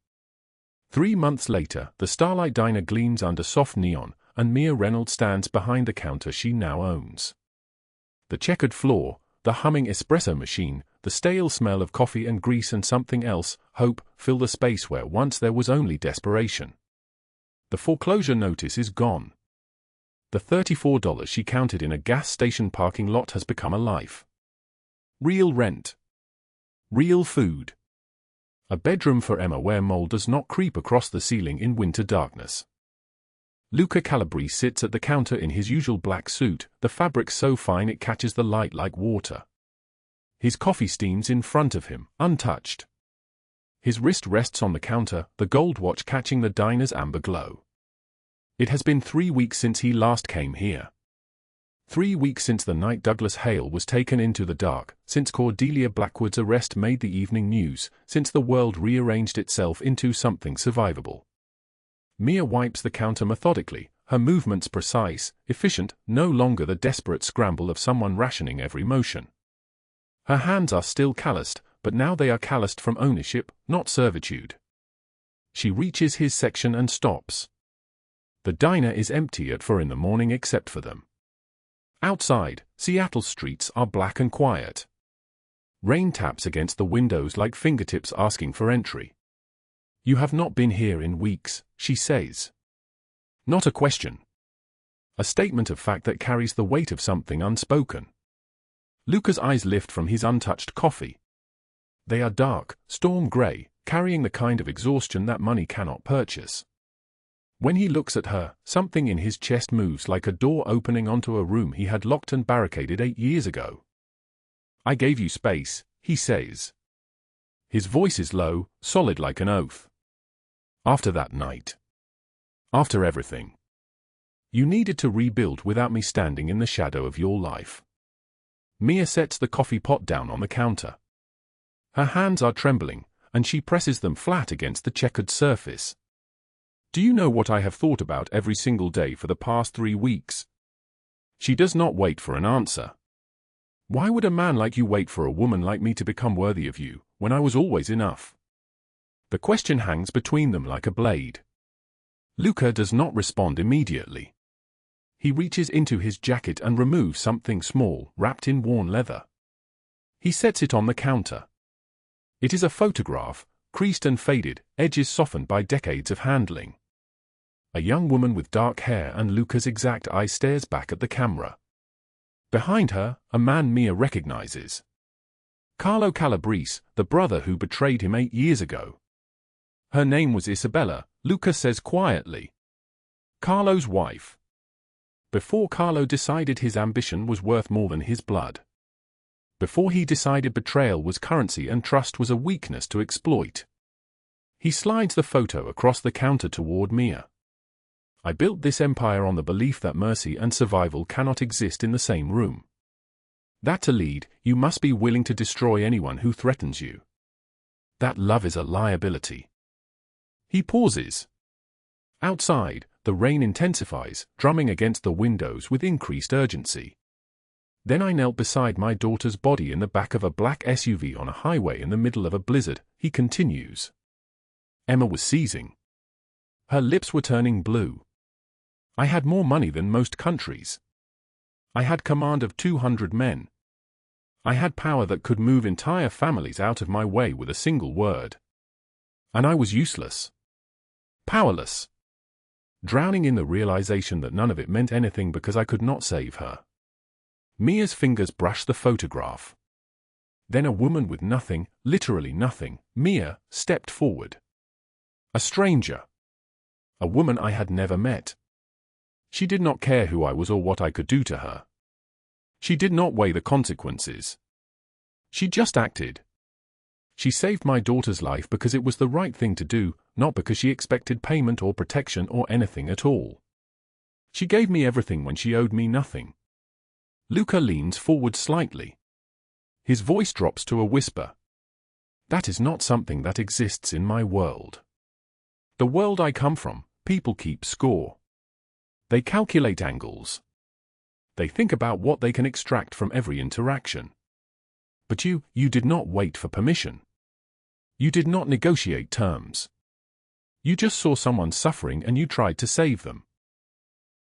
3 months later, the Starlight Diner gleams under soft neon, and Mia Reynolds stands behind the counter she now owns. The checkered floor, the humming espresso machine, the stale smell of coffee and grease and something else, hope, fill the space where once there was only desperation. The foreclosure notice is gone. The $34 she counted in a gas station parking lot has become a life. Real rent. Real food. A bedroom for Emma where mold does not creep across the ceiling in winter darkness. Luca Calabrese sits at the counter in his usual black suit, the fabric so fine it catches the light like water. His coffee steams in front of him, untouched. His wrist rests on the counter, the gold watch catching the diner's amber glow. It has been 3 weeks since he last came here. 3 weeks since the night Douglas Hale was taken into the dark, since Cordelia Blackwood's arrest made the evening news, since the world rearranged itself into something survivable. Mia wipes the counter methodically, her movements precise, efficient, no longer the desperate scramble of someone rationing every motion. Her hands are still calloused, but now they are calloused from ownership, not servitude. She reaches his section and stops. The diner is empty at 4 in the morning except for them. Outside, Seattle streets are black and quiet. Rain taps against the windows like fingertips asking for entry. "You have not been here in weeks," she says. Not a question. A statement of fact that carries the weight of something unspoken. Luca's eyes lift from his untouched coffee. They are dark, storm gray, carrying the kind of exhaustion that money cannot purchase. When he looks at her, something in his chest moves like a door opening onto a room he had locked and barricaded 8 years ago. "I gave you space," he says. His voice is low, solid like an oath. "After that night. After everything. You needed to rebuild without me standing in the shadow of your life." Mia sets the coffee pot down on the counter. Her hands are trembling, and she presses them flat against the checkered surface. "Do you know what I have thought about every single day for the past 3 weeks?" She does not wait for an answer. "Why would a man like you wait for a woman like me to become worthy of you, when I was always enough?" The question hangs between them like a blade. Luca does not respond immediately. He reaches into his jacket and removes something small, wrapped in worn leather. He sets it on the counter. It is a photograph, creased and faded, edges softened by decades of handling. A young woman with dark hair and Luca's exact eye stares back at the camera. Behind her, a man Mia recognizes. Carlo Calabrese, the brother who betrayed him 8 years ago. Her name was Isabella, Luca says quietly. Carlo's wife. Before Carlo decided his ambition was worth more than his blood. Before he decided betrayal was currency and trust was a weakness to exploit. He slides the photo across the counter toward Mia. "I built this empire on the belief that mercy and survival cannot exist in the same room. That to lead, you must be willing to destroy anyone who threatens you. That love is a liability." He pauses. Outside, the rain intensifies, drumming against the windows with increased urgency. "Then I knelt beside my daughter's body in the back of a black SUV on a highway in the middle of a blizzard," he continues. Emma was seizing. Her lips were turning blue. "I had more money than most countries. I had command of 200 men. I had power that could move entire families out of my way with a single word. And I was useless. Powerless. Drowning in the realization that none of it meant anything because I could not save her." Mia's fingers brush the photograph. Then a woman with nothing, literally nothing, Mia, stepped forward. A stranger. A woman I had never met. She did not care who I was or what I could do to her. She did not weigh the consequences. She just acted. She saved my daughter's life because it was the right thing to do, not because she expected payment or protection or anything at all. She gave me everything when she owed me nothing. Luca leans forward slightly. His voice drops to a whisper. "That is not something that exists in my world. The world I come from, people keep score. They calculate angles. They think about what they can extract from every interaction. But you did not wait for permission. You did not negotiate terms. You just saw someone suffering and you tried to save them."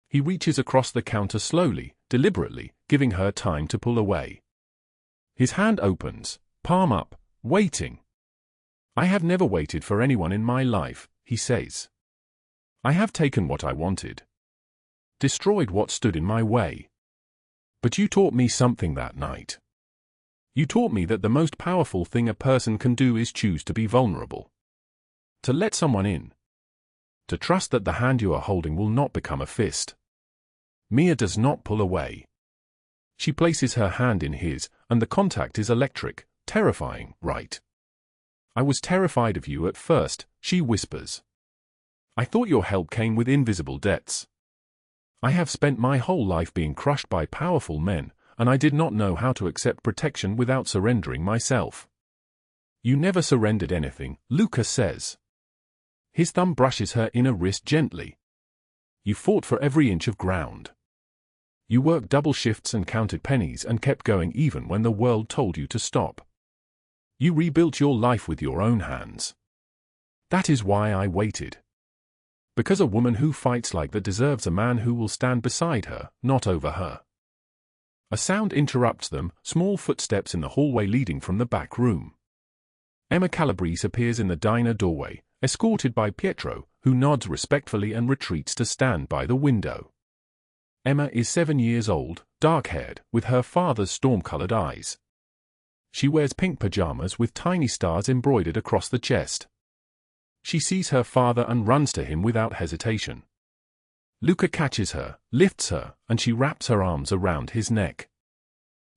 He reaches across the counter slowly, deliberately, giving her time to pull away. His hand opens, palm up, waiting. "I have never waited for anyone in my life," he says. "I have taken what I wanted. Destroyed what stood in my way. But you taught me something that night. You taught me that the most powerful thing a person can do is choose to be vulnerable. To let someone in. To trust that the hand you are holding will not become a fist." Mia does not pull away. She places her hand in his, and the contact is electric, terrifying, right? "I was terrified of you at first," she whispers. "I thought your help came with invisible debts. I have spent my whole life being crushed by powerful men, and I did not know how to accept protection without surrendering myself." "You never surrendered anything," Luca says. His thumb brushes her inner wrist gently. "You fought for every inch of ground. You worked double shifts and counted pennies and kept going even when the world told you to stop. You rebuilt your life with your own hands. That is why I waited. Because a woman who fights like that deserves a man who will stand beside her, not over her. A sound interrupts them, small footsteps in the hallway leading from the back room. Emma Calabrese appears in the diner doorway, escorted by Pietro, who nods respectfully and retreats to stand by the window. Emma is 7 years old, dark-haired, with her father's storm-colored eyes. She wears pink pajamas with tiny stars embroidered across the chest. She sees her father and runs to him without hesitation. Luca catches her, lifts her, and she wraps her arms around his neck.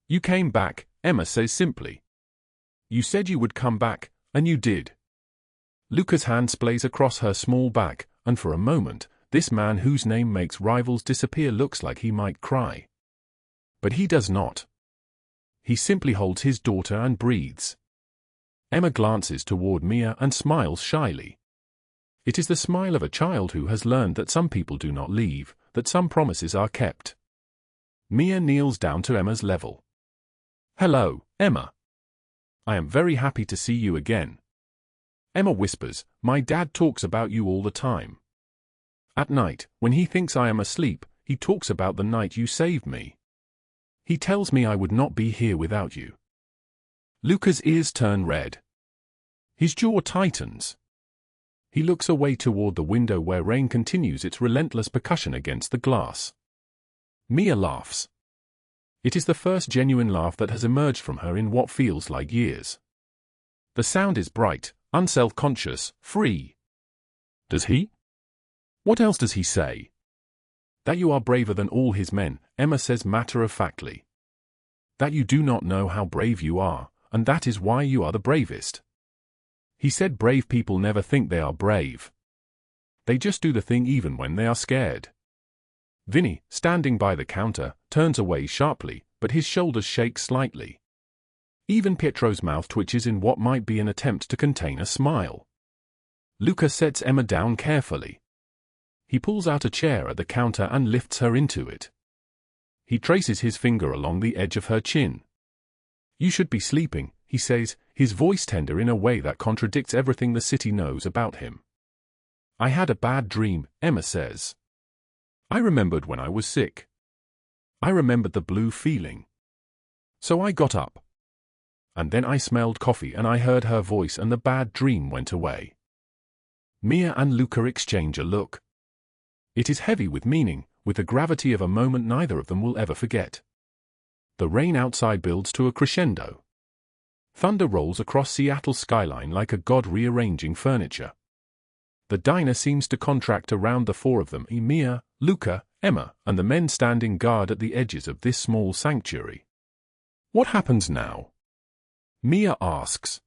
You came back, Emma says simply. You said you would come back, and you did. Luca's hand splays across her small back, and for a moment, this man whose name makes rivals disappear looks like he might cry. But he does not. He simply holds his daughter and breathes. Emma glances toward Mia and smiles shyly. It is the smile of a child who has learned that some people do not leave, that some promises are kept. Mia kneels down to Emma's level. Hello, Emma. I am very happy to see you again. Emma whispers, my dad talks about you all the time. At night, when he thinks I am asleep, he talks about the night you saved me. He tells me I would not be here without you. Luca's ears turn red. His jaw tightens. He looks away toward the window where rain continues its relentless percussion against the glass. Mia laughs. It is the first genuine laugh that has emerged from her in what feels like years. The sound is bright, unself-conscious, free. Does he? What else does he say? That you are braver than all his men, Emma says matter-of-factly. That you do not know how brave you are, and that is why you are the bravest. He said brave people never think they are brave. They just do the thing even when they are scared. Vinny, standing by the counter, turns away sharply, but his shoulders shake slightly. Even Pietro's mouth twitches in what might be an attempt to contain a smile. Luca sets Emma down carefully. He pulls out a chair at the counter and lifts her into it. He traces his finger along the edge of her chin. You should be sleeping, he says, his voice tender in a way that contradicts everything the city knows about him. I had a bad dream, Emma says. I remembered when I was sick. I remembered the blue feeling. So I got up. And then I smelled coffee and I heard her voice and the bad dream went away. Mia and Luca exchange a look. It is heavy with meaning, with the gravity of a moment neither of them will ever forget. The rain outside builds to a crescendo. Thunder rolls across Seattle's skyline like a god rearranging furniture. The diner seems to contract around the four of them, Mia, Luca, Emma, and the men standing guard at the edges of this small sanctuary. What happens now? Mia asks.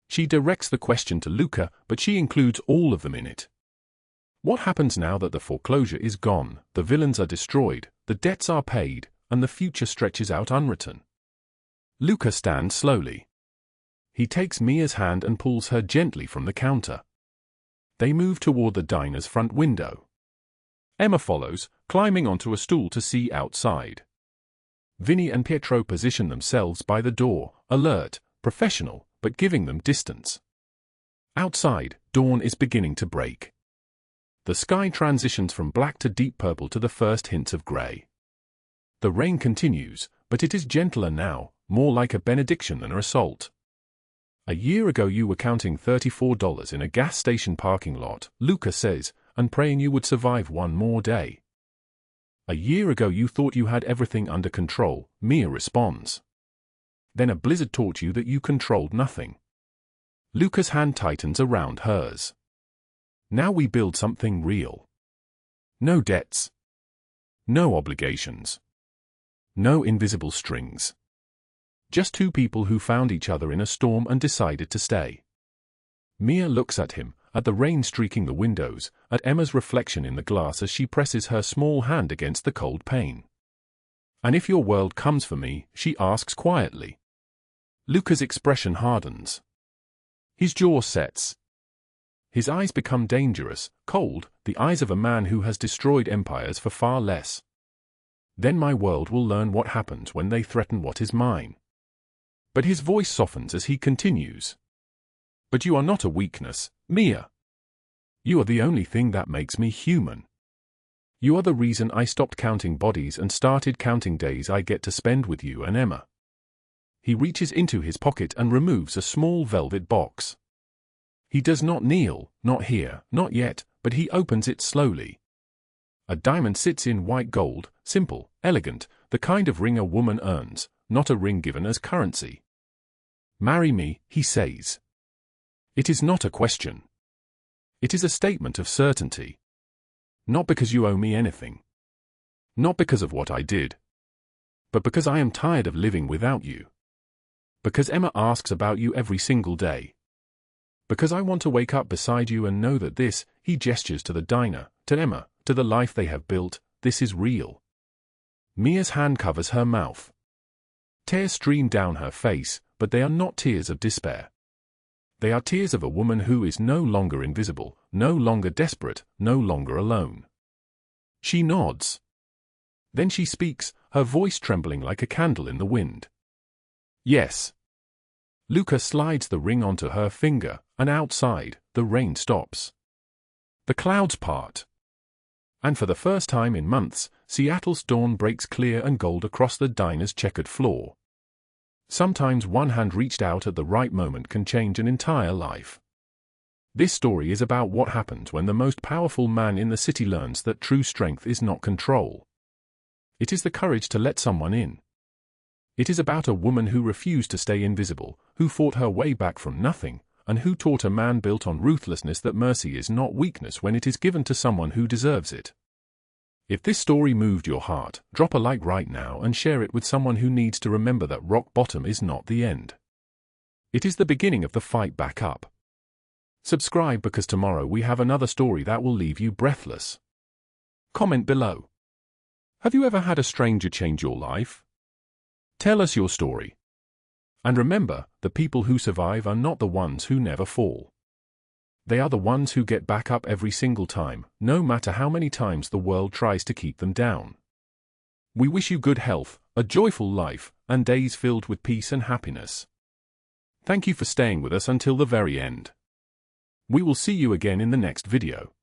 She directs the question to Luca, but she includes all of them in it. What happens now that the foreclosure is gone, the villains are destroyed, the debts are paid, and the future stretches out unwritten? Luca stands slowly. He takes Mia's hand and pulls her gently from the counter. They move toward the diner's front window. Emma follows, climbing onto a stool to see outside. Vinny and Pietro position themselves by the door, alert, professional, but giving them distance. Outside, dawn is beginning to break. The sky transitions from black to deep purple to the first hints of gray. The rain continues, but it is gentler now, more like a benediction than an assault. A year ago you were counting $34 in a gas station parking lot, Luca says, and praying you would survive one more day. A year ago you thought you had everything under control, Mia responds. Then a blizzard taught you that you controlled nothing. Luca's hand tightens around hers. Now we build something real. No debts. No obligations. No invisible strings. Just two people who found each other in a storm and decided to stay. Mia looks at him, at the rain streaking the windows, at Emma's reflection in the glass as she presses her small hand against the cold pane. And if your world comes for me, she asks quietly. Luca's expression hardens. His jaw sets. His eyes become dangerous, cold, the eyes of a man who has destroyed empires for far less. Then my world will learn what happens when they threaten what is mine. But his voice softens as he continues. But you are not a weakness, Mia. You are the only thing that makes me human. You are the reason I stopped counting bodies and started counting days I get to spend with you and Emma. He reaches into his pocket and removes a small velvet box. He does not kneel, not here, not yet, but he opens it slowly. A diamond sits in white gold, simple, elegant, the kind of ring a woman earns, not a ring given as currency. Marry me, he says. It is not a question. It is a statement of certainty. Not because you owe me anything. Not because of what I did. But because I am tired of living without you. Because Emma asks about you every single day. Because I want to wake up beside you and know that this, he gestures to the diner, to Emma, to the life they have built, this is real. Mia's hand covers her mouth. Tears stream down her face, but they are not tears of despair. They are tears of a woman who is no longer invisible, no longer desperate, no longer alone. She nods. Then she speaks, her voice trembling like a candle in the wind. Yes. Luca slides the ring onto her finger, and outside, the rain stops. The clouds part. And for the first time in months, Seattle's dawn breaks clear and gold across the diner's checkered floor. Sometimes one hand reached out at the right moment can change an entire life. This story is about what happens when the most powerful man in the city learns that true strength is not control. It is the courage to let someone in. It is about a woman who refused to stay invisible, who fought her way back from nothing, and who taught a man built on ruthlessness that mercy is not weakness when it is given to someone who deserves it. If this story moved your heart, drop a like right now and share it with someone who needs to remember that rock bottom is not the end. It is the beginning of the fight back up. Subscribe because tomorrow we have another story that will leave you breathless. Comment below. Have you ever had a stranger change your life? Tell us your story. And remember, the people who survive are not the ones who never fall. They are the ones who get back up every single time, no matter how many times the world tries to keep them down. We wish you good health, a joyful life, and days filled with peace and happiness. Thank you for staying with us until the very end. We will see you again in the next video.